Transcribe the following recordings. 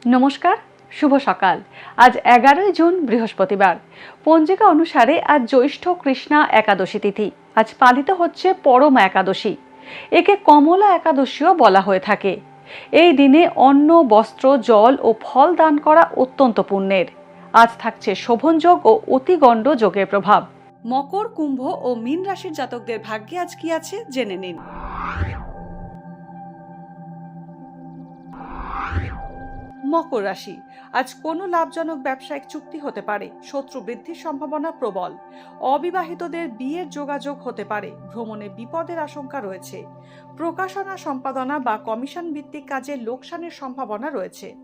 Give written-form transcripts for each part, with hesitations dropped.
নমস্কার, শুভ সকাল। আজ 11 জুন বৃহস্পতিবার। পঞ্জিকা অনুসারে আজ জ্যৈষ্ঠ কৃষ্ণা একাদশী তিথি। আজ পালিত হচ্ছে পরমা একাদশী। একে কমলা একাদশীও বলা হয়ে থাকে। এই দিনে অন্ন, বস্ত্র, জল ও ফল দান করা অত্যন্ত পুণ্যের। আজ থাকছে শোভনযোগ ও অতিগণ্ড যোগের প্রভাব। মকর, কুম্ভ ও মীন রাশির জাতকদের ভাগ্যে আজ কি আছে জেনে নিন। মকর রাশি, আজ কোনো লাভজনক ব্যবসায়িক চুক্তি হতে পারে। শত্রু বৃদ্ধির সম্ভাবনা প্রবল। অবিবাহিতদের বিয়ের যোগাযোগ হতে পারে। ভ্রমণে বিপদের আশঙ্কা রয়েছে। প্রকাশনা, সম্পাদনা বা কমিশন ভিত্তিক কাজে লোকসানের সম্ভাবনা রয়েছে।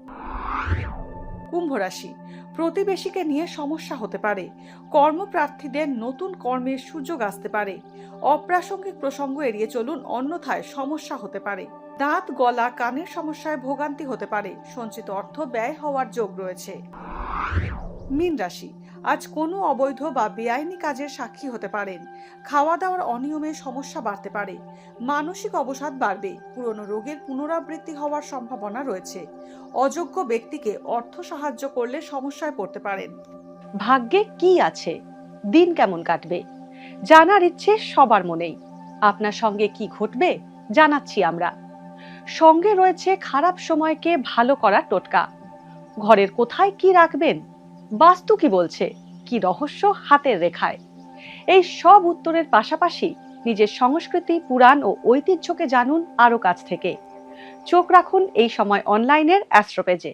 কুম্ভ রাশি, প্রতিবেশীকে নিয়ে সমস্যা হতে পারে। কর্মপ্রার্থীদের নতুন কর্মের সুযোগ আসতে পারে। অপ্রাসঙ্গিক প্রসঙ্গ এড়িয়ে চলুন, অন্যথায় সমস্যা হতে পারে। দাঁত, গলা, কানের সমস্যায় ভোগান্তি হতে পারে। সঞ্চিত অর্থ ব্যয় হওয়ার যোগ রয়েছে। মীন রাশি, আজ কোনো অবৈধ বা বেআইনি কাজের সাক্ষী হতে পারেন। খাওয়া দাওয়ার অনিয়মে সমস্যা বাড়তে পারে। মানসিক অবসাদ বাড়বে। পুরনো রোগের পুনরাবৃত্তি হওয়ার সম্ভাবনা রয়েছে। অযোগ্য ব্যক্তিকে অর্থ সাহায্য করলে সমস্যায় পড়তে পারেন। ভাগ্যে কি আছে, দিন কেমন কাটবে, জানার ইচ্ছে সবার মনেই। আপনার সঙ্গে কি ঘটবে জানাচ্ছি আমরা। সঙ্গে রয়েছে খারাপ সময়কে ভালো করার টোটকা। ঘরের কোথায় কি রাখবেন, বাস্তু কি বলছে, কি রহস্য হাতের রেখায়। এই সব উত্তরের পাশাপাশি নিজের সংস্কৃতি, পুরাণ ও ঐতিহ্যকে জানুন আরো কাছ থেকে। চোখ রাখুন এই সময় অনলাইনের অ্যাস্ট্রো পেজে।